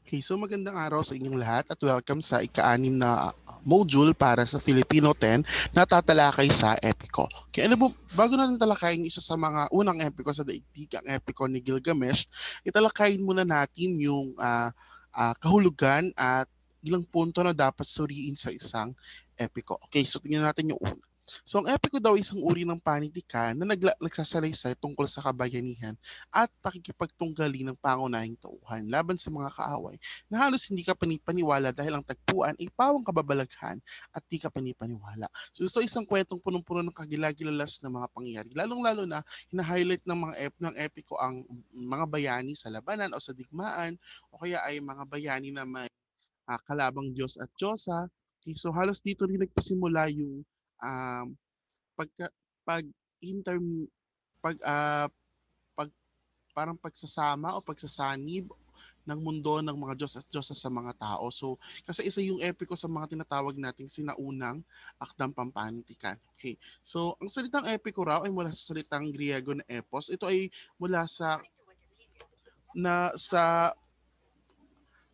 Okay, so magandang araw sa inyong lahat at welcome sa ika-anim na module para sa Filipino 10 na tatalakay sa epiko. Okay, ano po, bago natin talakayin isa sa mga unang epiko sa daigdig, ang epiko ni Gilgamesh, italakayin muna natin yung kahulugan at ilang punto na dapat suriin sa isang epiko. Okay, so tingnan natin yung una. So ang epiko daw isang uri ng panitikan na nagsasalaysay tungkol sa kabayanihan at pakikipagtunggali ng pangunahing tauhan laban sa mga kaaway na halos hindi ka panipaniwala dahil ang tagpuan ay pawang kababalaghan at di ka panipaniwala. So isang kwentong punong-puno ng kagilagilalas na mga pangyayari. Lalong-lalo na hina-highlight ng ng epiko ang mga bayani sa labanan o sa digmaan o kaya ay mga bayani na may kalabang Diyos at Diyosa. Okay, so halos dito rin nagpasimula yung um, pagka, pag inter pag pag parang pagsasama o pagsasanib ng mundo ng mga Diyos at Diyosa sa mga tao. So, kasi isa yung epiko sa mga tinatawag nating sinaunang akdang pampanitikan. Okay. So, ang salitang epiko raw ay mula sa salitang Griego na epos. Ito ay mula sa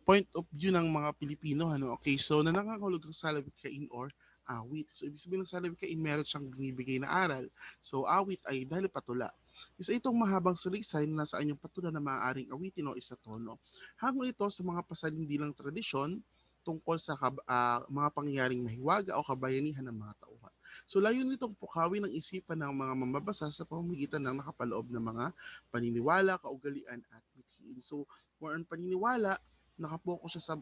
point of view ng mga Pilipino. Ano? Okay, so na nangangahulugang salawikain or awit. So, ibig sabihin ng salawikain, meron siyang binibigay na aral. So, awit ay dahil patula. Isa itong mahabang salaysay na nasa anyong patula na maaaring awitin o isa tono. Hango ito sa mga pasalindilang tradisyon tungkol sa mga pangyayaring mahiwaga o kabayanihan ng mga tauhan. So layon nitong pukawin ng isipan ng mga mamabasa sa pamamagitan ng nakapaloob ng mga paniniwala, kaugalian at mithiin. So more on paniniwala, nakapokus siya sa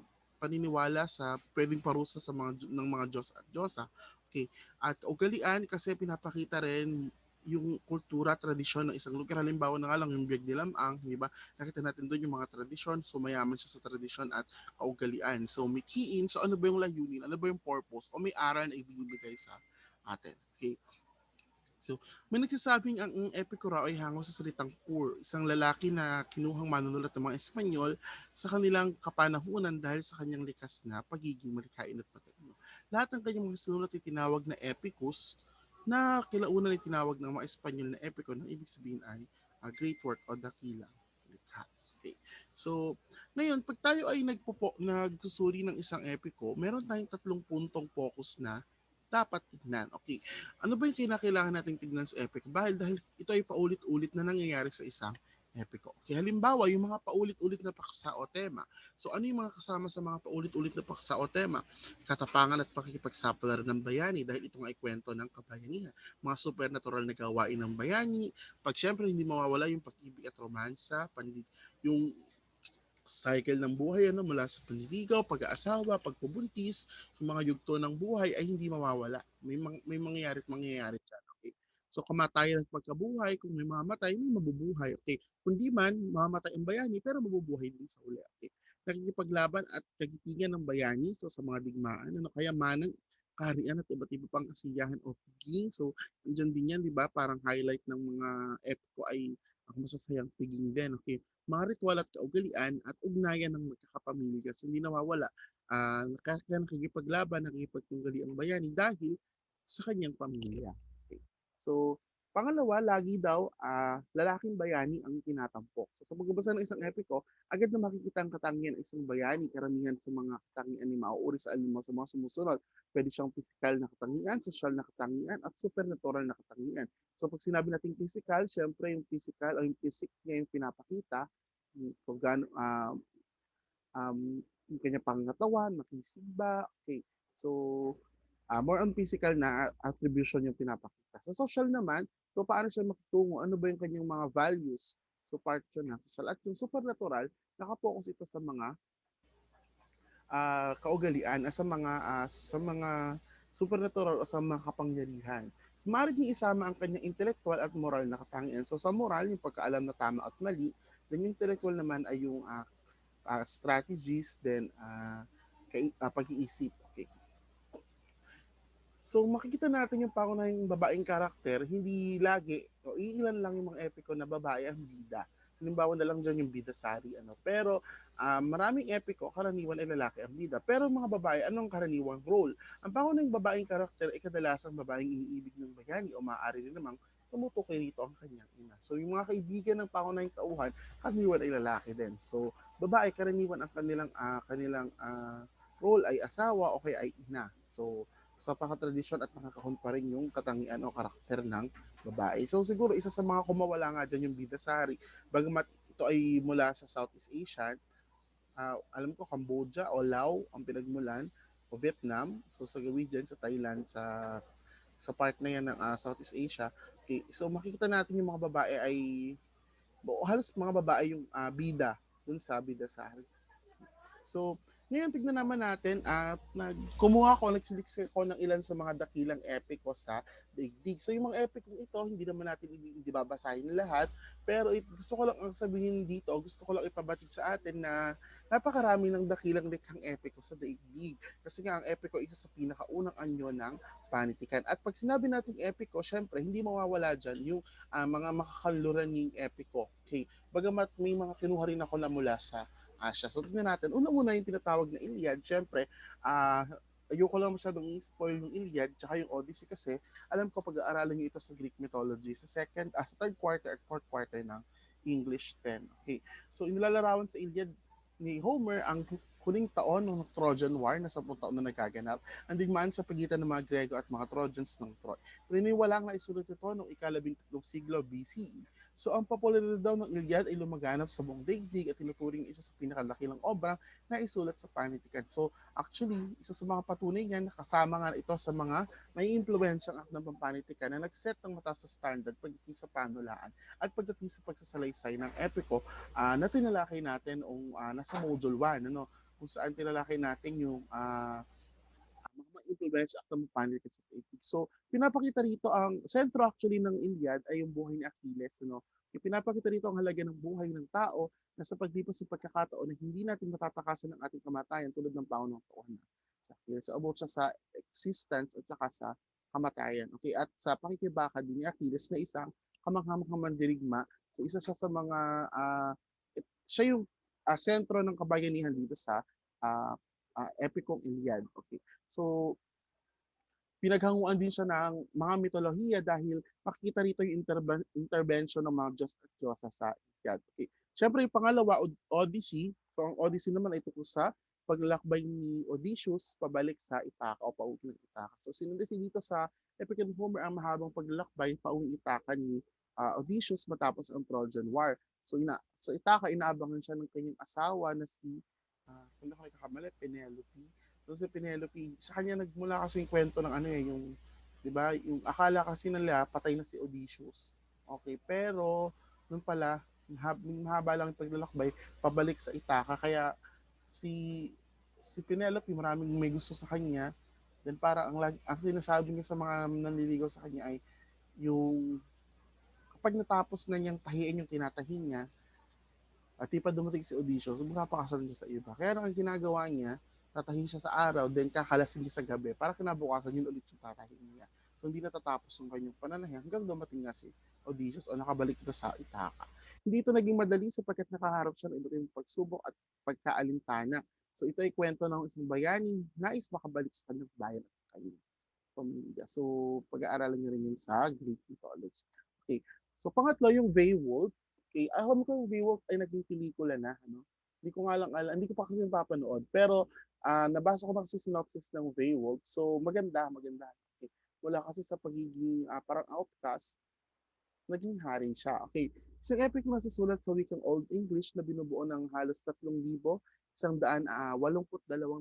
paniniwala sa pwedeng parusa sa ng mga Diyos at Diyosa. Okay. At ugalian kasi pinapakita rin yung kultura, tradisyon ng isang lugar. Halimbawa na nga lang yung Biag de Lamang, di ba? Nakita natin doon yung mga tradisyon, so mayaman siya sa tradisyon at kaugalian. So mikiin, so ano ba yung layunin? Ano ba yung purpose? O may aral na ibibigay sa atin. Okay. So, may nagsasabing ang epiko raw ay hango sa salitang poor, isang lalaki na kinuhang manunulat ng mga Espanyol sa kanilang kapanahunan dahil sa kanyang likas na pagiging malikain at matalino. Lahat ng kanyang mga sinulat ay tinawag na epicus na kilaunan ay tinawag ng mga Espanyol na epiko na ibig sabihin ay a great work o dakilang likha. Okay. So, ngayon, pag tayo ay nagsusuri ng isang epiko, meron tayong tatlong puntong focus na dapat tignan. Okay, ano ba yung kinakailangan nating tignan sa epic? Dahil ito ay paulit-ulit na nangyayari sa isang epiko. Okay, halimbawa, yung mga paulit-ulit na paksa o tema. So ano yung mga kasama sa mga paulit-ulit na paksa o tema? Katapangan at pakikipagsapalaran ng bayani dahil ito nga ay kwento ng kabayanihan. Mga supernatural na gawain ng bayani. Pag syempre hindi mawawala yung pag-ibig at romansa, yung cycle ng buhay ano mula sa panliligaw, pag-aasawa, pagpubuntis, yung mga yugto ng buhay ay hindi mawawala. May mangyayari diyan, okay? So kamatayan at pagkabuhay, kung may mamatay, may mabubuhay, okay? Kundi man mamamatay ang bayani pero mabubuhay din sa uli, okay? Nakikipaglaban at kagitingan ng bayani so sa mga digmaan, ano kaya manang kaharian at iba't iba pang kasiyahan o piging. So, nandiyan din yan, di ba? Parang highlight ng mga epiko ay ang masasayang piging din, okay? Mga ritual at kaugalian at ugnayan ng magkakapamilya. So, hindi nawawala. Kaya nakikipaglaban, nakikipagtunggali ang bayani dahil sa kanyang pamilya. Okay. So, pangalawa, lagi daw lalaking bayani ang tinatampok. So, sa pagbabasa ng isang epiko, agad na makikita ang katangian ng isang bayani. Karamihan sa mga katangian ni mauuri sa alin mo sa mga sumusunod. Pwede siyang physical na katangian, social na katangian, at supernatural na katangian. So pag sinabi nating physical, syempre yung physical o yung physique niya yung pinapakita kung gaano yung kanyang pangangatawan, makisigba. Okay. So more on physical na attribution yung pinapakita. Sa social naman, so paano siya makitungo, ano ba yung kanyang mga values. So part siya na social. At yung supernatural, nakapokus ito sa mga kaugalian sa mga supernatural o sa mga kapangyarihan. So, maaari niyang isama ang kanyang intellectual at moral na katangian. So sa moral, yung pagkaalam na tama at mali, then yung intellectual naman ay yung strategies, then pag-iisip. Okay. So makikita natin yung pangunahing babaeng karakter, hindi lagi, o iilan lang yung mga epiko na babae ang bida. Halimbawa na lang dyan yung bida sari. Ano. Pero maraming epiko, karaniwan ay lalaki ang bida. Pero mga babae, anong karaniwang role? Ang pangunahing babaeng karakter ay kadalasang babaeng iniibig ng bayani o maaari rin namang tumutukoy rito ang kanyang ina. So yung mga kaibigan ng pangunahing tauhan, karaniwan ay lalaki din. So babae, karaniwan ang kanilang role ay asawa o kaya ay ina. So sa pagkatradisyon at nakakahon pa rin yung katangian o karakter ng babae. So siguro isa sa mga kumawala nga dyan yung Bidasari. Bagamat ito ay mula sa Southeast Asia, alam ko Cambodia o Laos ang pinagmulan o Vietnam. So sa gawin dyan sa Thailand, sa part na yan ng Southeast Asia. Okay, so makikita natin yung mga babae ay halos mga babae yung bida dun sa Bidasari. So, ngayon tignan naman natin at kumuha ko, nagsiliksik ko ng ilan sa mga dakilang epiko sa daigdig. So, yung mga epikong ito, hindi naman natin hindi babasahin lahat, pero gusto ko lang ang sabihin dito, gusto ko lang ipabatid sa atin na napakarami ng dakilang likhang epiko sa daigdig. Kasi nga ang epiko isa sa pinakaunang anyo ng panitikan. At pag sinabi natin epiko, syempre, hindi mawawala dyan yung mga makakaluraning epiko. Okay? Bagamat may mga kinuha rin ako na mula sa Asia. So tignan natin. Una-una yung tinatawag na Iliad. Siyempre, ayoko lang masyadong spoil yung Iliad tsaka yung Odyssey kasi alam ko pag-aaralan niyo ito sa Greek mythology sa third quarter at fourth quarter ng English 10. Okay. So inilalarawan sa Iliad ni Homer ang huling taon ng Trojan War na 10 taon na nagaganap, ang digmaan sa pagitan ng mga Grego at mga Trojans ng Troy. Pininiwala nga isulat ito noong ika-13 siglo BCE. So ang popularidad daw ng Iliad ay lumaganap sa buong daigdig at tinuturing isa sa pinakalakilang obra na isulat sa panitikan. So actually, isa sa mga patunay niyan, nakasama nga ito sa mga may impluensyang akdang pampanitikan na nag-set ng mataas sa standard pagdating sa panulaan at pagdating sa pagsasalaysay ng epiko na tinalakay natin nasa module 1, ano, kung saan tinalakay natin yung mga impluensya at ng panlikat sa daigdig. So, pinapakita rito ang sentro actually ng Iliad ay yung buhay ni Achilles. Ano? Yung pinapakita rito ang halaga ng buhay ng tao na sa paglipas ng pagkakataon na hindi natin matatakasan ng ating kamatayan tulad ng paunang tauhan na sa Achilles. So, about siya sa existence at saka sa kamatayan. Okay? At sa pakikibaka din ni Achilles na isang kamanghamanghang mandirigma. So, isa siya sa mga, siya yung sentro ng kabayanihan dito sa uh, epikong Iliad. Okay. So, pinaghanguan din siya ng mga mitolohiya dahil makikita rito yung intervention ng mga Diyos at Diyosa sa Iliad. Okay. Siyempre, yung pangalawa, Odyssey. So, ang Odyssey naman ay tungkol sa paglalakbay ni Odysseus pabalik sa Ithaca o pauwi ng Ithaca. So, sinunod dito sa Epic and Homer ang mahabang paglalakbay pauwi Ithaca ni Odysseus matapos ang Trojan War. So, sa Ithaca, inaabangan siya ng kanyang asawa na si, kung ako nagkakamali, Penelope. So si Penelope, sa kanya nagmula kasi yung kwento ng ano yung 'di ba, yung akala kasi nila patay na si Odysseus. Okay, pero nung pala mahaba lang yung paglalakbay pabalik sa Ithaca kaya si si Penelope maraming may gusto sa kanya. Then para ang sinasabi niya sa mga nanliligaw sa kanya ay yung kapag natapos na niyang tahiin yung tinatahi niya, at di pa dumating si Odysseus, magpapakasal niya sa iba. Kaya ang ginagawa niya, tatahin siya sa araw, then kakalasin niya sa gabi, para kinabukasan yun ulit yung tatahin niya. So hindi natatapos yung kanyang pananahe hanggang dumating nga si Odysseus o nakabalik ito sa Ithaca. Hindi ito naging madali sapagkat nakaharap siya ng iba't ibang pagsubok at pagkaalintana. So ito ay kwento ng isang bayani nais makabalik sa kanyang bayan at sa kanyang pamilya. So pag-aaralan niyo rin yun sa Greek mythology. Okay. So pangatlo yung Beowulf. Okay, alam ko yung Beowulf ay naging pelikula na, ano? Hindi ko nga lang alam, hindi ko pa kasi napapanood. Pero nabasa ko na kasi synopsis ng Beowulf. So maganda, maganda. Okay. Mula kasi sa pagiging parang outcast, naging hari siya. Okay. Isang epic na susulat sa wikang Old English na binubuo ng halos 3,182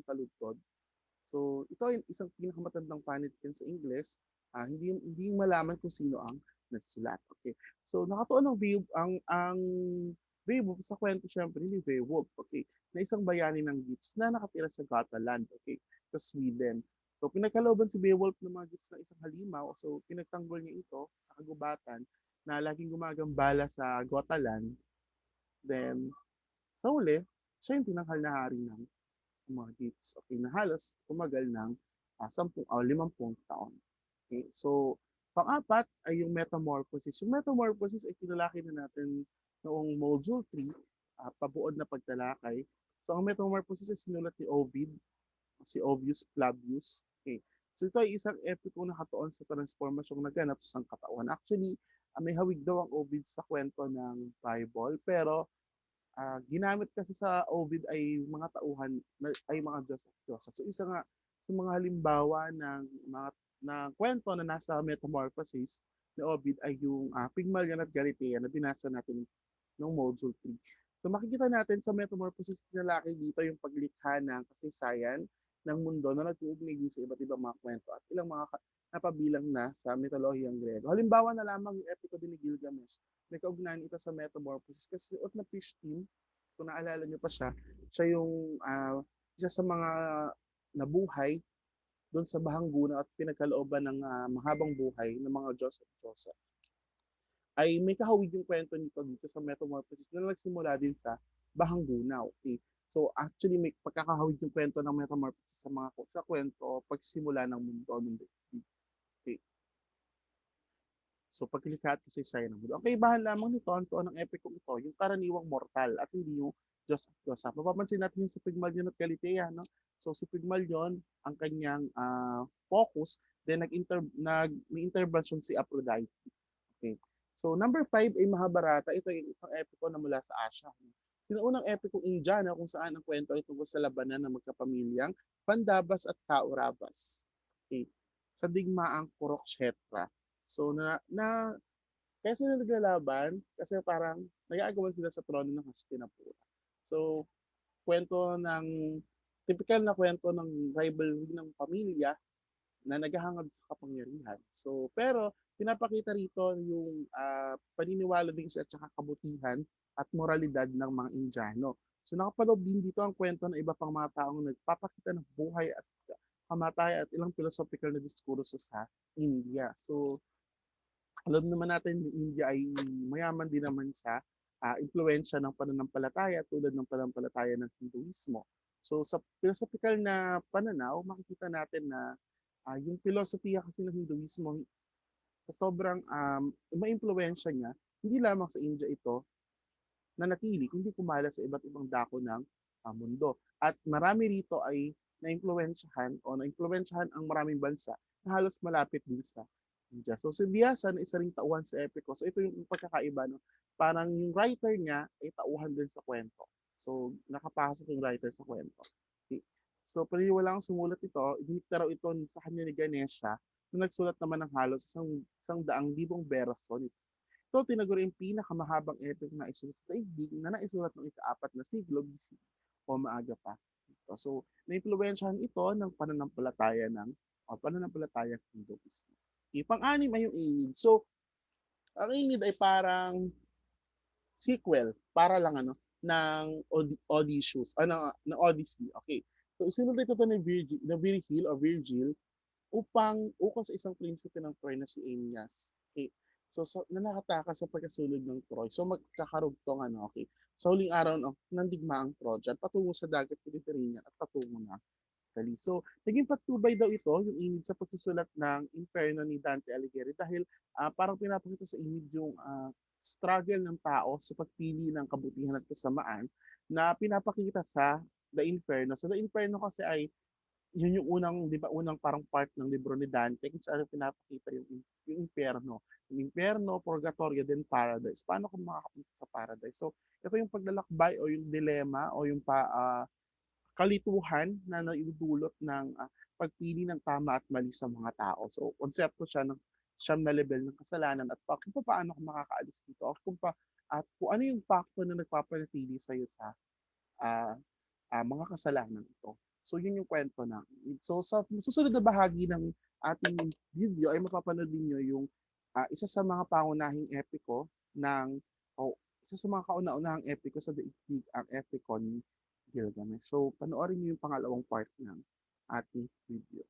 taludtod. So, ito ay isang pinakamatandang panitikan sa English. Hindi malaman kung sino ang nagsulat. Okay. So, nakatuon ang Beowulf sa kwento syempre ni Beowulf. Okay. Na isang bayani ng Geats na nakatira sa Gotland. Okay. Sa Sweden. So, pinagkalooban si Beowulf ng mga Geats ng isang halimaw. So, pinagtanggol niya ito sa kagubatan na laging gumagambala sa Gotland. Then, sa huli, siya yung tinanghal na hari ng mga dates, okay, na halos tumagal ng 10 o 50 taon. Okay? So, pang-apat ay yung metamorphosis. Yung metamorphosis ay tinalakay na natin noong module 3, pabuod na pagtalakay. So, ang metamorphosis ay sinulat ni Ovid, si Ovius Flavius. Okay. So, ito ay isang epiko na katuon sa transformasyong naganap sa sangkatauhan. Actually, may hawig daw ang Ovid sa kwento ng Bible, pero ginamit kasi sa Ovid ay mga tauhan ay mga Diyos at Diyosa. So isa nga sa mga halimbawa ng kwento na nasa Metamorphosis ni Ovid ay yung Pygmalion at Galatea na binasa natin ng Module 3. So makikita natin sa Metamorphosis ni lalaki dito yung paglikha ng kasaysayan ng mundo na nag-uugnay din sa iba't ibang mga kwento at ilang mga napabilang na sa mitolohiyang Grego. Halimbawa na lamang yung Epiko din ni Gilgamesh. May kaugnayan ito sa Metamorphosis kasi si Utnapishtim, kung naalala niyo pa siya, siya yung isa sa mga nabuhay doon sa Bahangguna at pinagkalooban ng mahabang buhay ng mga Diyos at Diyosa ay may kahawig yung kwento nito dito sa Metamorphosis na nagsimula din sa Bahanggunaw. Okay? So actually may pagkakahawig yung kwento ng Metamorphosis sa kwento pagsimula ng mundo ng daigdig. Okay. So paglikha at kasaysayan ng mundo. Okay, bahan lamang nito ang tuon ng epikong ito, yung karaniwang mortal at hindi yung Diyos at Diyosa. Mapapansin natin yung sa Pygmalion at Galatea, no? So si Pygmalion, ang kanyang focus, then may intervention si Aphrodite. Okay. So number 5 ay Mahabharata. Ito ay isang epiko na mula sa Asya. Sinaunang epikong Indiana kung saan ang kwento ay tungkol sa labanan ng magkapamilyang Pandavas at Kauravas. Okay. Sa digmaang Kurukshetra. So kaya sila naglalaban kasi parang nag-aagawan sila sa trono ng Hastinapura. So kwento ng typical na kwento ng rivalry ng pamilya na naghahangad sa kapangyarihan. So, pero pinapakita rito yung paniniwala din sa at saka kabutihan at moralidad ng mga Indiano. So nakapaloob din dito ang kwento ng iba pang mga taong nagpapakita ng buhay at kamatayan at ilang philosophical na diskurso sa India. So alam naman natin yung India ay mayaman din naman sa impluensya ng pananampalataya tulad ng pananampalataya ng Hinduismo. So sa philosophical na pananaw, makikita natin na yung filosofiya kasi ng Hinduismo, sa sobrang maimpluwensya niya, hindi lamang sa India ito nanatili, kundi kumala sa iba't ibang dako ng mundo. At marami rito ay naimpluwensyahan ang maraming bansa na halos malapit din sa India. So si Vyasan, isa ring tauhan sa Epicos. So, ito yung pagkakaiba. No? Parang yung writer niya ay tauhan din sa kwento. So nakapasok yung writer sa kwento. Okay. So paniniwalang sumulat ito, idinikta raw ito sa kanya ni Ganesha na nagsulat naman ng halos isang daang libong berso nito. Ito tinaguri ang pinakamahabang epic na isulat sa daigdig na naisulat ng ika-4 na siglo BC o maaga pa. Ito. So, naimpluwensyahan ito ng pananampalataya ng Hinduismo. Okay, pang-anim ay yung Aeneid. So, ang Aeneid ay parang sequel para lang ng Odysseus, ng Odyssey. Okay. So, isinulat ito ni Virgil ukol sa isang prinsipe ng Troy na si Aeneas. Okay. So na nakatakas sa pagkasulod ng Troy. So magkakarugtong okay. Sa huling araw ng digmaang Trojan patungo sa dagat Mediterranean at patungo na Italy. So naging patnubay daw ito yung Aeneid sa pagsusulat ng Inferno ni Dante Alighieri dahil parang pinapakita sa Aeneid yung struggle ng tao sa pagpili ng kabutihan at kasamaan na pinapakita sa The Inferno. So The Inferno kasi ay yun yung di ba, unang parang part ng libro ni Dante kung saan pinapakita yung impyerno. Yung impyerno, purgatorio, then paradise. Paano kung makakapunta sa paradise? So, ito yung paglalakbay o yung dilema o yung kalituhan na naidudulot ng pagpili ng tama at mali sa mga tao. So, konsepto siya ng siyam na level ng kasalanan at kung paano ka makakaalis dito at kung ano yung factor na nagpapanatili sa'yo sa uh, mga kasalanan ito. So yun yung kwento na. So sa susunod na bahagi ng ating video ay mapapanood niyo yung isa sa mga pangunahing epiko isa sa mga kauna-unahang epiko sa daigdig, ang epiko ni Gilgamesh. So panoorin niyo yung pangalawang part ng ating video.